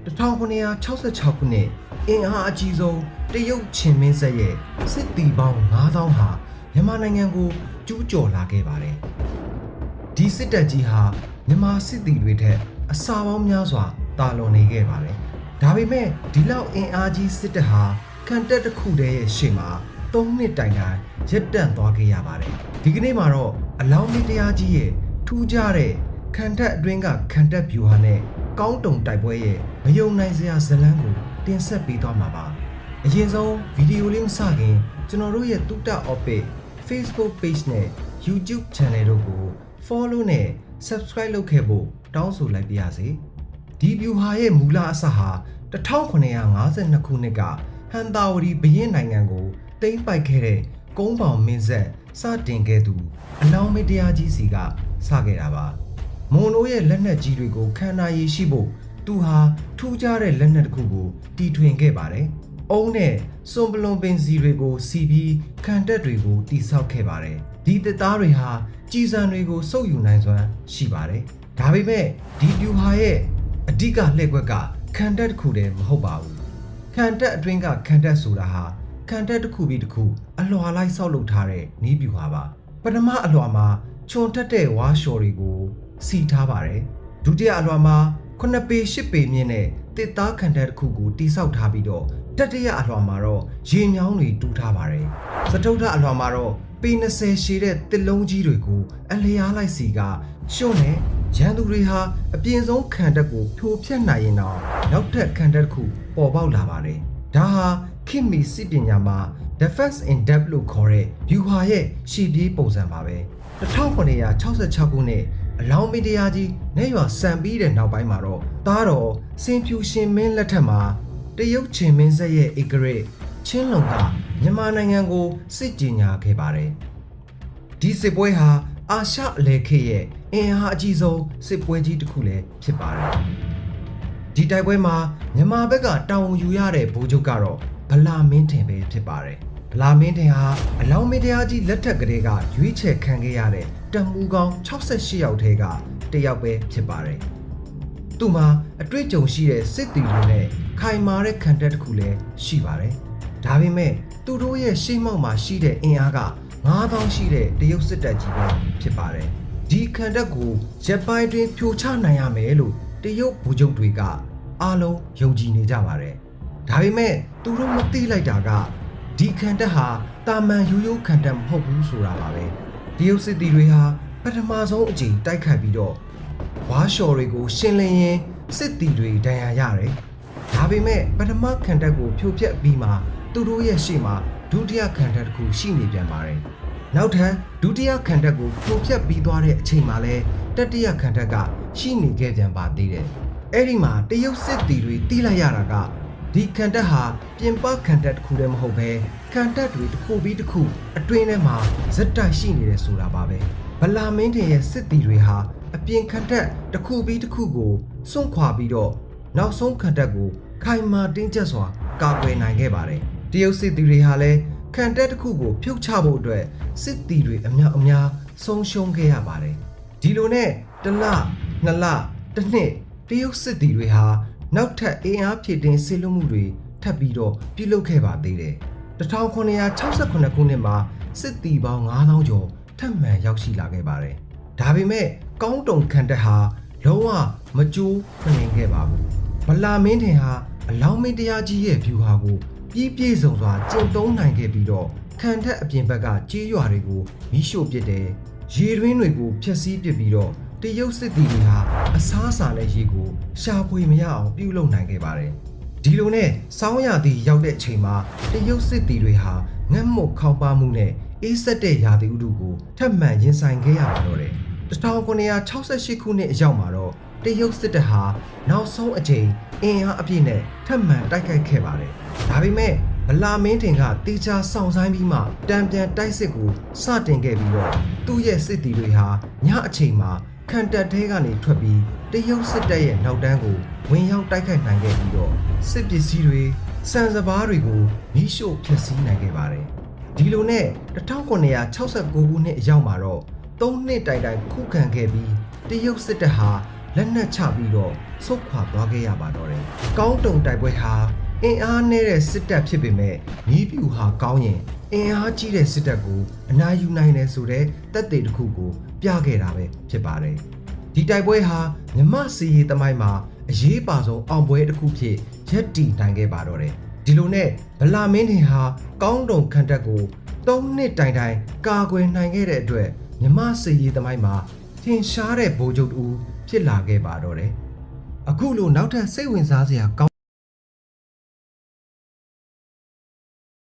1966 ခုနှစ်အင်အားအကြီးဆုံးတရုတ်ချင်းမင်းဆက်ရဲ့စစ်သည်ပေါင်း9000ဟာမြန်မာနိုင်ငံကိုကျူးကျော်လာခဲ့ပါတယ်။ဒီစစ်တပ်ကြီးဟာမြန်မာစစ်သည်တွေထက်အစာပေါင်းများစွာတာလွန်နေခဲ့ပါတယ်။ဒါပေမဲ့ဒီလောက်အင်အားကြီးစစ်တပ်ဟာခံတပ်တစ်ခုတည်းရဲ့ရှေ့မှာ3နှစ်တိုင်တိုင်ရပ်တန့်သွားခဲ့ရပါတယ်။ဒီကနေ့မှာတော့အလောင်းမင်းတရားကြီးရဲ့ထူးခြားတဲ့ခံတပ်အတွင်းကခံတပ်ဗျူဟာနဲ့ကောင်းတုံတိုက်ပွဲရဲ့မယုံနိုင်စရာဇာတ်လမ်းကိုတင်ဆက်ပေးသွားမှာပါအရင်ဆုံးဗီဒီယိုလေးမစခင်ကျွန်တော်တို့ရဲ့တူတာ Office Facebook Page နဲ့ YouTube Channel တို့ကို Follow နဲ့ Subscribe လုပ်ခဲ့ဖို့တောင်းဆိုလိုက်ပါရစေဒီဗျူဟာရဲ့မူလအစဟာ1952ခုနှစ်ကဟန်တာဝတီဘရင်နိုင်ငံကိုသိမ်းပိုက်ခဲ့တဲ့ကုန်းပေါင်မင်းဆက်စတင်ခဲ့သူအလောင်းမတရားကြီးစီကစခဲ့တာပါမွန်တို့ရဲ့လက်နက်ကြီးတွေကိုခံနိုင်ရရှိဖို့သူဟာထူးခြားတဲ့လက်နက်တစ်ခုကိုတီထွင်ခဲ့ပါတယ်။အုံးနဲ့စွန်ပလွန်ပင်စီတွေကိုစီပြီးခံတပ်တွေကိုတိဆောက်ခဲ့ပါတယ်။ဒီတပ်သားတွေဟာကြီးစံတွေကိုစုပ်ယူနိုင်စွမ်းရှိပါတယ်။ဒါပေမဲ့ဒီဗျူဟာရဲ့အဓိကလှည့်ကွက်ကခံတပ်တစ်ခုတည်းမဟုတ်ပါဘူး။ခံတပ်အတွင်းကခံတပ်ဆိုတာဟာခံတပ်တစ်ခုပြီးတစ်ခုအလွှာလိုက်ဆောက်လုပ်ထားတဲ့နည်းဗျူဟာပါ။ပထမအလွှာမှာခြုံတက်တဲ့ဝါရှော်တွေကိုစီထားပါတယ်ဒုတိယအလွှာမှာ9ပေ10ပေမြင့်တဲ့တစ်သားခံတပ်တစ်ခုကိုတိဆောက်ထားပြီးတော့တတိယအလွှာမှာတော့ရေမြောင်းတွေတူးထားပါတယ်စတုထအလွှာမှာတော့ပေ20ရှည်တဲ့တစ်လုံးကြီးတွေကိုအလျားလိုက်စီကရှုံးနဲ့ရန်သူတွေဟာအပြင်ဆုံးခံတပ်ကိုဖြိုဖျက်နိုင်ရင်တော့နောက်ထပ်ခံတပ်တစ်ခုပေါ်ပေါက်လာပါတယ်ဒါဟာခေတ်မီစစ်ပညာမှာ Defense in Depth လို့ခေါ်တဲ့ဗျူဟာရဲ့ရှေ့ပြေးပုံစံပါပဲ1966ခုနှစ်အလောင်းမင်းတရားကြီးနေရွာစံပြီးတဲ့နောက်ပိုင်းမှာတော့တားတော်စင်ဖြူရှင်မင်းလက်ထက်မှာတရုတ်ချင်းမင်းဆက်ရဲ့ဧကရစ်ချင်းလုံကမြန်မာနိုင်ငံကိုစစ်ကြေညာခဲ့ပါတယ်ဒီစစ်ပွဲဟာအာရှအလယ်ခေတ်ရဲ့အင်အားအကြီးဆုံးစစ်ပွဲကြီးတစ်ခုလည်းဖြစ်ပါတယ်ဒီတိုက်ပွဲမှာမြန်မာဘက်ကတာဝန်ယူရတဲ့ဗိုလ်ချုပ်ကတော့ဗလာမင်းထင်ပဲဖြစ်ပါတယ်ဗလာမင်းထင်ဟာအလောင်းမင်းတရားကြီးလက်ထက်ကလေးကရွေးချယ်ခံခဲ့ရတဲ့တမူကောင်း68ယောက်ထဲကတစ်ယောက်ပဲဖြစ်ပါတယ်။သူမှာအတွေ့အကြုံရှိတဲ့စစ်သည်တွေနဲ့ခိုင်မာတဲ့ခံတပ်တစ်ခုလည်းရှိပါတယ်။ဒါပေမဲ့သူတို့ရဲ့ရှေ့မှောက်မှာရှိတဲ့အင်အားက9000ရှိတဲ့တရုတ်စစ်တပ်ကြီးပဲဖြစ်ပါတယ်။ဒီခံတပ်ကိုရပ်ပိုင်းတွင်ဖြိုချနိုင်ရမယ်လို့တရုတ်ဗိုလ်ချုပ်တွေကအားလုံးယုံကြည်နေကြပါတယ်။ဒါပေမဲ့သူတို့မသိလိုက်တာကဒီခံတပ်ဟာတာမန်ရိုးရိုးခံတပ်မဟုတ်ဘူးဆိုတာပါပဲတရုတ်စစ်သည်တွေဟာပထမဆုံးအကြိမ်တိုက်ခိုက်ပြီးတော့ဝါရှော်တွေကိုရှင်းလင်းရင်းစစ်သည်တွေဒဏ်ရာရတယ်ဒါပေမဲ့ပထမခံတပ်ကိုဖြိုဖျက်ပြီးမှသူတို့ရဲ့ရှေ့မှာဒုတိယခံတပ်တစ်ခုရှိနေပြန်ပါတယ်နောက်ထပ်ဒုတိယခံတပ်ကိုဖြိုဖျက်ပြီးသွားတဲ့အချိန်မှာလဲတတိယခံတပ်ကရှိနေခဲ့ပြန်ပါသေးတယ်အဲ့ဒီမှာတရုတ်စစ်သည်တွေတီးလိုက်ရတာကဒီခံတပ်ဟာပြင်ပခံတပ်တစ်ခုတည်းမဟုတ်ပဲခံတပ်တွေတစ်ခုပြီးတစ်ခုအတွင်းထဲမှာဇက်တိုက်ရှိနေတယ်ဆိုတာပါပဲဗလာမင်းထင်ရဲ့စစ်သည်တွေဟာအပြင်ခံတပ်တစ်ခုပြီးတစ်ခုကိုစွန့်ခွာပြီးတော့နောက်ဆုံးခံတပ်ကိုခိုင်မာတင်းကျပ်စွာကာကွယ်နိုင်ခဲ့ပါတယ်တရုတ်စစ်သည်တွေဟာလည်းခံတပ်တစ်ခုကိုဖြုတ်ချဖို့အတွက်စစ်သည်တွေအများအပြားဆုံးရှုံးခဲ့ရပါတယ်ဒီလိုနဲ့တစ်လနှစ်လတစ်နှစ်တရုတ်စစ်သည်တွေဟာနောက်ထပ်အင်အားဖြည့်တင်းဆေးလွှတ်မှုတွေထပ်ပြီးတော့ပြုလုပ်ခဲ့ပါသေးတယ်1968ခုနှစ်မှာစစ်သည်ပေါင်း9000ကျော်ထပ်မံရောက်ရှိလာခဲ့ပါတယ်ဒါပေမဲ့ကောင်းတုံခံတပ်ဟာလုံးဝမကြိုးမနေခဲ့ပါဘူးဗလာမင်းထင်ဟာအလောင်းမင်းတရားကြီးရဲ့ဗျူဟာကိုပြည့်စုံစွာကျင့်သုံးနိုင်ခဲ့ပြီးတော့ခံတပ်အပြင်ဘက်ကကြေးရွာတွေကိုမိရှို့ပစ်တယ်ရေတွင်းတွေကိုဖျက်ဆီးပစ်ပြီးတော့တရုတ်စစ်သည်တွေဟာအစားအစာနဲ့ရေကိုရှာဖွေမရအောင်ပြုလုပ်နိုင်ခဲ့ပါတယ်ဒီလိုနဲ့စောင်းရသည်ရောက်တဲ့အချိန်မှာတရုတ်စစ်သည်တွေဟာငတ်မွတ်ခေါင်းပါမှုနဲ့အေးဆက်တဲ့ရာသီဥတုကိုထပ်မံရင်ဆိုင်ခဲ့ရပါတော့တယ်1968ခုနှစ်အရောက်မှာတော့တရုတ်စစ်တပ်ဟာနောက်ဆုံးအကြိမ်အင်အားအပြည့်နဲ့ထပ်မံတိုက်ခိုက်ခဲ့ပါတယ်ဒါပေမဲ့ဗလာမင်းထင်ကတေချာစောင့်ဆိုင်ပြီးမှတံပြန်တိုက်စစ်ကိုစတင်ခဲ့ပြီးတော့သူ့ရဲ့စစ်သည်တွေဟာညအချိန်မှာခံတပ်ထဲကနေထွက်ပြီးတရုတ်စစ်တပ်ရဲ့နောက်တန်းကိုဝင်ရောက်တိုက်ခိုက်နိုင်ခဲ့ပြီးတော့စစ်ပစ္စည်းတွေစံစပါးတွေကိုမိရှို့ဖျက်ဆီးနိုင်ခဲ့ပါတယ်ဒီလိုနဲ့1969ခုနှစ်အရောက်မှာတော့3နှစ်တိုင်တိုင်ခုခံခဲ့ပြီးတရုတ်စစ်တပ်ဟာ လက်နက်ချပြီးတော့ဆုတ်ခွာသွားခဲ့ရပါတော့တယ်။ကောင်းတုံတိုက်ပွဲဟာအင်အားနည်းတဲ့စစ်တပ်ဖြစ်ပေမဲ့နီးပြူဟာကောင်းရင်အင်အားကြီးတဲ့စစ်တပ်ကိုအနိုင်ယူနိုင်တယ်ဆိုတဲ့သက်သေတစ်ခုကိုပြခဲ့တာပဲဖြစ်ပါတယ်။ဒီတိုက်ပွဲဟာမြမစီရီသမိုင်းမှာအရေးပါဆုံးအောင်ပွဲတစ်ခုဖြစ်ရက်တည်နိုင်ခဲ့ပါတော့တယ်။ဒီလိုနဲ့ဗလာမင်းထင်ဟာကောင်းတုံခန့်တက်ကို3နှစ်တိုင်တိုင်ကာကွယ်နိုင်ခဲ့တဲ့အတွက်မြမစီရီသမိုင်းမှာထင်ရှားတဲ့ဗိုလ်ချုပ်တူဖြစ်လာခဲ့ပါတော့တယ်။အခုလိုနောက်ထပ်စိတ်ဝင်စားစရာကောင်း